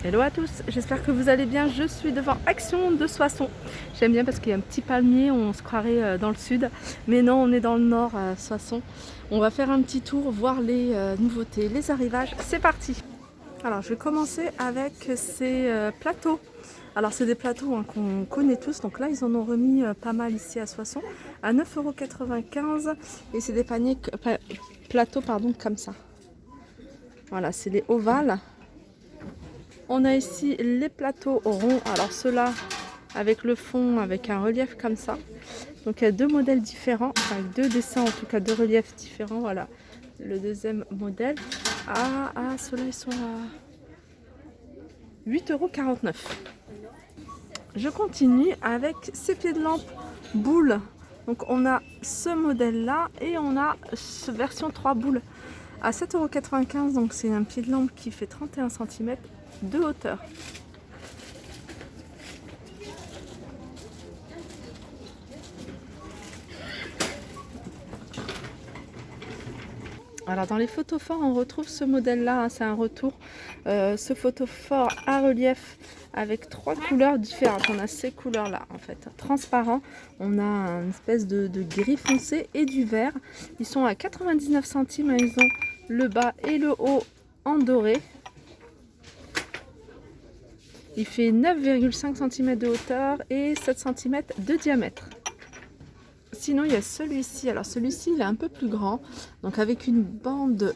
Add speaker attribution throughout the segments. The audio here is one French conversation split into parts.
Speaker 1: Hello à tous, j'espère que vous allez bien. Je suis devant Action de Soissons. J'aime bien parce qu'il y a un petit palmier, on se croirait dans le sud. Mais non, on est dans le nord à Soissons. On va faire un petit tour, voir les nouveautés, les arrivages. C'est parti. Alors je vais commencer avec ces plateaux. Alors c'est des plateaux qu'on connaît tous. Donc là ils en ont remis pas mal ici à Soissons à 9,95 €. Et c'est des plateaux comme ça. Voilà, c'est les ovales. On a ici les plateaux ronds, alors ceux-là avec le fond, avec un relief comme ça. Donc il y a deux modèles différents, enfin deux dessins en tout cas, deux reliefs différents. Voilà le deuxième modèle. Ceux-là ils sont à 8,49 €. Je continue avec ces pieds de lampe boules. Donc on a ce modèle-là et on a cette version 3 boules à 7,95 €. Donc c'est un pied de lampe qui fait 31 cm de hauteur. Alors dans les photophores on retrouve ce modèle là, c'est un retour, ce photophore à relief avec trois couleurs différentes. On a ces couleurs là en fait, transparent, on a une espèce de gris foncé et du vert. Ils sont à 99 centimes, ils ont le bas et le haut en doré. Il fait 9,5 cm de hauteur et 7 cm de diamètre. Sinon il y a celui-ci, alors celui-ci il est un peu plus grand, donc avec une bande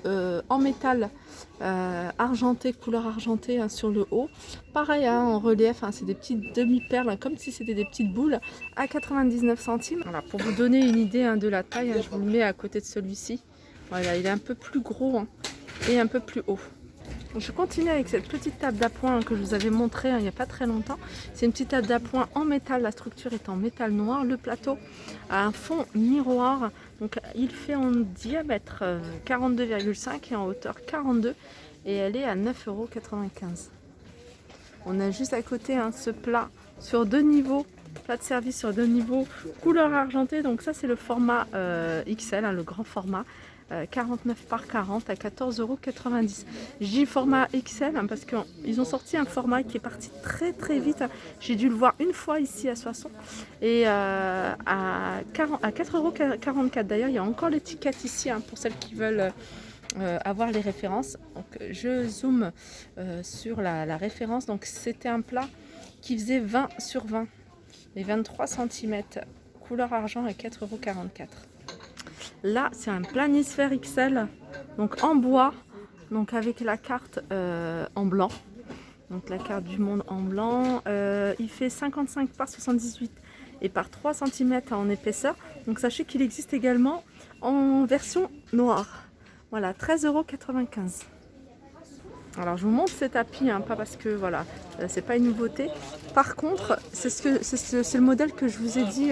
Speaker 1: en métal argenté, couleur argentée sur le haut. Pareil en relief, c'est des petites demi-perles, comme si c'était des petites boules à 99 centimes. Voilà, pour vous donner une idée de la taille, je vous le mets à côté de celui-ci. Voilà, il est un peu plus gros et un peu plus haut. Je continue avec cette petite table d'appoint que je vous avais montré il n'y a pas très longtemps. C'est une petite table d'appoint en métal, la structure est en métal noir. Le plateau a un fond miroir, donc il fait en diamètre 42,5 et en hauteur 42 et elle est à 9,95 €. On a juste à côté ce plat sur deux niveaux, plat de service sur deux niveaux, couleur argentée. Donc ça c'est le format XL, le grand format. 49 par 40 à 14,90 €. Je dis format XL parce qu'ils ont sorti un format qui est parti très très vite. J'ai dû le voir une fois ici à Soissons et à 4,44 €. D'ailleurs il y a encore l'étiquette ici pour celles qui veulent avoir les références. Donc je zoome sur la référence. Donc c'était un plat qui faisait 20 sur 20 et 23 cm, couleur argent à 4,44 €. Là, c'est un planisphère XL, donc en bois, donc avec la carte en blanc. Donc la carte du monde en blanc. Il fait 55 par 78 et par 3 cm en épaisseur. Donc sachez qu'il existe également en version noire. Voilà, 13,95 €. Alors je vous montre ces tapis, pas parce que voilà, c'est pas une nouveauté. Par contre, c'est le modèle que je vous ai dit,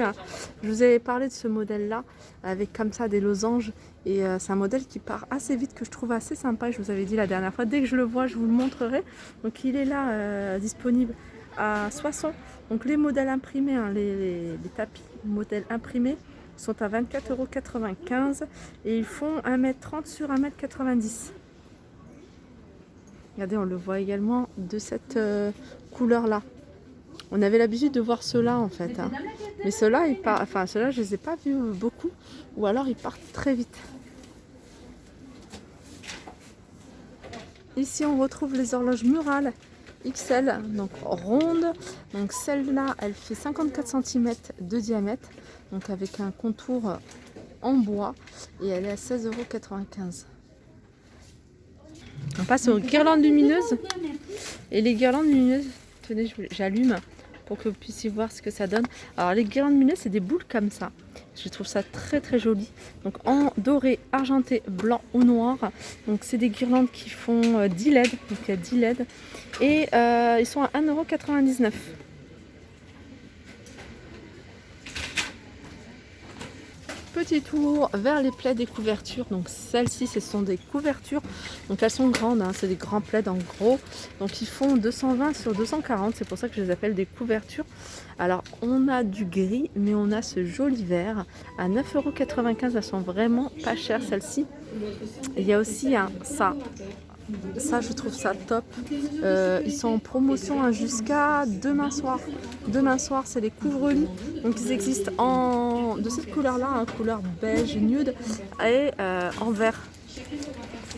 Speaker 1: je vous avais parlé de ce modèle là, avec comme ça des losanges. Et c'est un modèle qui part assez vite, que je trouve assez sympa. Je vous avais dit la dernière fois, dès que je le vois, je vous le montrerai. Donc il est là, disponible à Soissons. Donc les modèles imprimés, les tapis modèles imprimés sont à 24,95 € et ils font 1,30 m sur 1,90 m. Regardez, on le voit également de cette couleur là. On avait l'habitude de voir ceux-là en fait. Mais ceux-là, ceux-là, je les ai pas vus beaucoup. Ou alors ils partent très vite. Ici, on retrouve les horloges murales XL, donc rondes. Donc celle-là, elle fait 54 cm de diamètre. Donc avec un contour en bois. Et elle est à 16,95 €. On passe aux guirlandes lumineuses. Et les guirlandes lumineuses, tenez, j'allume pour que vous puissiez voir ce que ça donne. Alors les guirlandes lumineuses, c'est des boules comme ça. Je trouve ça très très joli. Donc en doré, argenté, blanc ou noir. Donc c'est des guirlandes qui font 10 LED. Donc il y a 10 LED. Et ils sont à 1,99 €. Petit tour vers les plaids et couvertures. Donc celles-ci, ce sont des couvertures. Donc elles sont grandes, c'est des grands plaids en gros. Donc ils font 220 sur 240. C'est pour ça que je les appelle des couvertures. Alors on a du gris, mais on a ce joli vert à 9,95 €. Elles sont vraiment pas chères celles-ci. Il y a aussi ça Ça, je trouve ça top. Ils sont en promotion hein, jusqu'à demain soir. Demain soir, c'est les couvre-lits. Donc, ils existent de cette couleur-là, hein, couleur beige nude et en vert.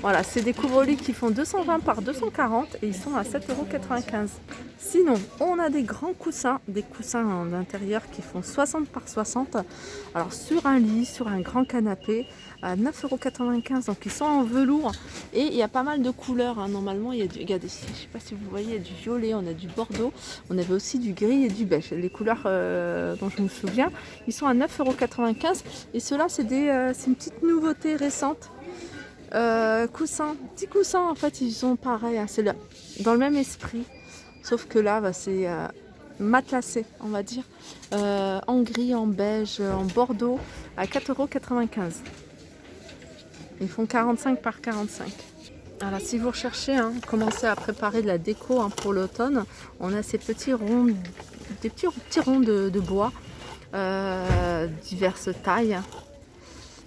Speaker 1: Voilà, c'est des couvre-lits qui font 220 par 240 et ils sont à 7,95 €. Sinon, on a des grands coussins, des coussins d'intérieur qui font 60 par 60. Alors sur un lit, sur un grand canapé, à 9,95 €. Donc ils sont en velours et il y a pas mal de couleurs. Hein. Normalement, il y a du, regardez, je ne sais pas si vous voyez, il y a du violet, on a du bordeaux, on avait aussi du gris et du beige. Les couleurs dont je me souviens, ils sont à 9,95 € et ceux-là, c'est une petite nouveauté récente. Coussins, petits coussins en fait, ils sont pareils, hein, c'est dans le même esprit, sauf que là bah, c'est matelassé, on va dire, en gris, en beige, en bordeaux, à 4,95 €. Ils font 45 par 45. Alors si vous recherchez, hein, commencez à préparer de la déco hein, pour l'automne, on a ces petits ronds, des petits ronds de bois, diverses tailles.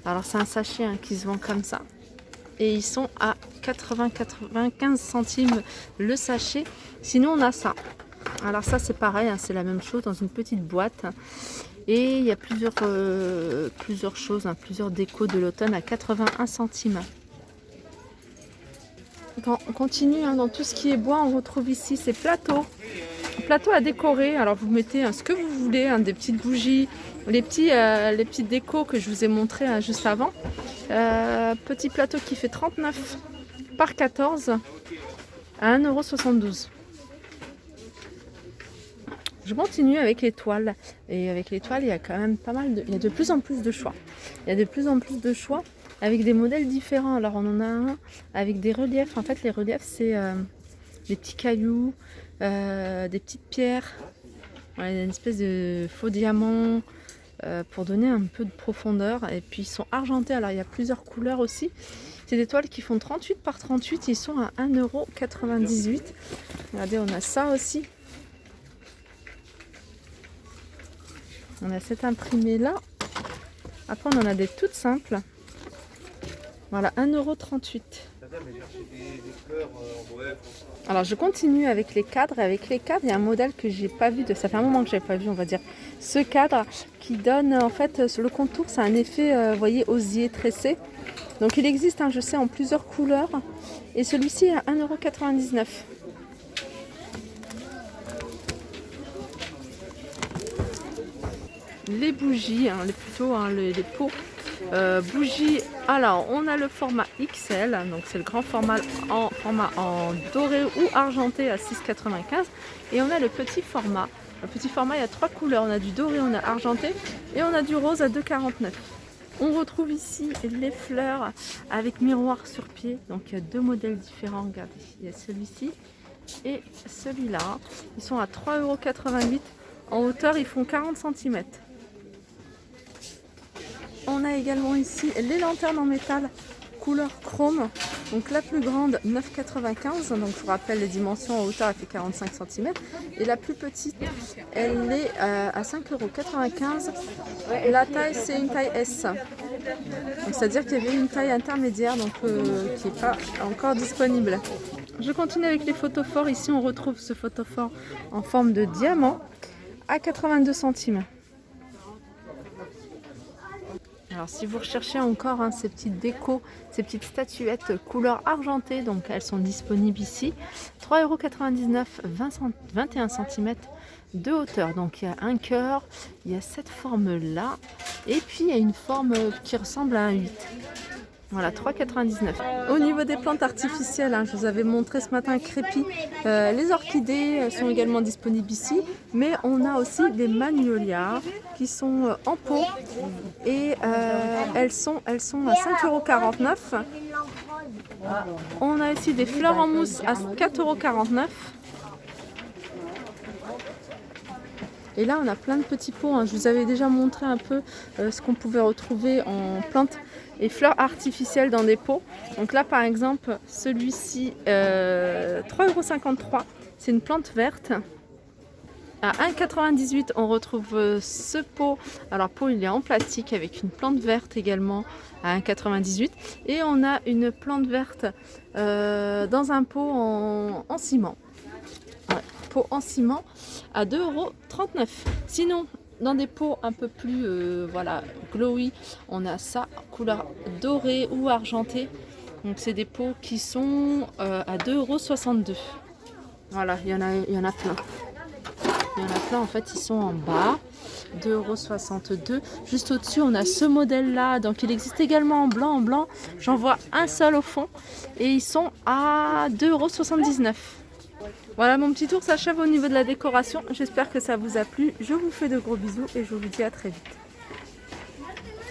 Speaker 1: Alors c'est un sachet hein, qui se vend comme ça. Et ils sont à 80-95 centimes le sachet. Sinon on a ça. Alors ça c'est pareil, hein, c'est la même chose dans une petite boîte. Et il y a plusieurs choses, hein, plusieurs décos de l'automne à 81 centimes. Quand on continue hein, dans tout ce qui est bois, on retrouve ici ces plateaux. Plateaux à décorer. Alors vous mettez hein, ce que vous voulez, hein, des petites bougies, les petites décos que je vous ai montré hein, juste avant. Petit plateau qui fait 39 par 14 à 1,72 €. Je continue avec les toiles. Et avec les toiles, il y a quand même pas mal il y a de plus en plus de choix. Il y a de plus en plus de choix avec des modèles différents. Alors on en a un avec des reliefs. En fait, les reliefs, c'est des petits cailloux, des petites pierres. Voilà, une espèce de faux diamant. Pour donner un peu de profondeur, et puis ils sont argentés, alors il y a plusieurs couleurs aussi. C'est des toiles qui font 38 par 38, ils sont à 1,98 €. Regardez, on a ça aussi, on a cette imprimée là. Après on en a des toutes simples, voilà, 1,38 €. Alors je continue avec les cadres. Avec les cadres, il y a un modèle que j'ai pas vu, ça fait un moment que j'ai pas vu, on va dire. Ce cadre qui donne en fait sur le contour, c'est un effet, vous voyez, osier tressé. Donc il existe, hein, je sais, en plusieurs couleurs. Et celui-ci est à 1,99 €. Les bougies, hein, les pots. Bougies, alors on a le format XL, donc c'est le grand format en doré ou argenté à 6,95 €. Et on a le petit format. Le petit format, il y a 3 couleurs. On a du doré, on a argenté et on a du rose à 2,49 €. On retrouve ici les fleurs avec miroir sur pied. Donc il y a 2 modèles différents. Regardez, il y a celui-ci et celui-là. Ils sont à 3,88 €. En hauteur, ils font 40 cm. On a également ici les lanternes en métal couleur chrome. Donc la plus grande 9,95 €. Donc je vous rappelle les dimensions, en hauteur elle fait 45 cm. Et la plus petite elle est à 5,95 €. La taille c'est une taille S. Donc c'est-à-dire qu'il y avait une taille intermédiaire donc, qui n'est pas encore disponible. Je continue avec les photophores. Ici on retrouve ce photophore en forme de diamant à 82 centimes. Alors si vous recherchez encore hein, ces petites décos, ces petites statuettes couleur argentée, donc elles sont disponibles ici. 3,99 €, 21 cm de hauteur. Donc il y a un cœur, il y a cette forme-là, et puis il y a une forme qui ressemble à un 8. Voilà, 3,99 €. Au niveau des plantes artificielles, hein, je vous avais montré ce matin crépi. Les orchidées sont également disponibles ici, mais on a aussi des magnolias qui sont en pot et elles sont à 5,49 €. On a ici des fleurs en mousse à 4,49 €. Et là, on a plein de petits pots. Hein. Je vous avais déjà montré un peu ce qu'on pouvait retrouver en plantes et fleurs artificielles dans des pots. Donc là, par exemple, celui-ci, 3,53 €. C'est une plante verte. À 1,98 €, on retrouve ce pot. Alors, pot, il est en plastique avec une plante verte également à 1,98 €. Et on a une plante verte dans un pot en ciment. Ouais, pot en ciment à 2,39 €. Sinon, dans des pots un peu plus voilà, glowy, on a ça, couleur dorée ou argentée. Donc, c'est des pots qui sont à 2,62 €. Voilà, il y en a plein. Il y en a plein, en fait, ils sont en bas. 2,62 €. Juste au-dessus, on a ce modèle-là. Donc, il existe également en blanc. En blanc, j'en vois un seul au fond. Et ils sont à 2,79 €. Voilà, mon petit tour s'achève au niveau de la décoration. J'espère que ça vous a plu. Je vous fais de gros bisous et je vous dis à très vite.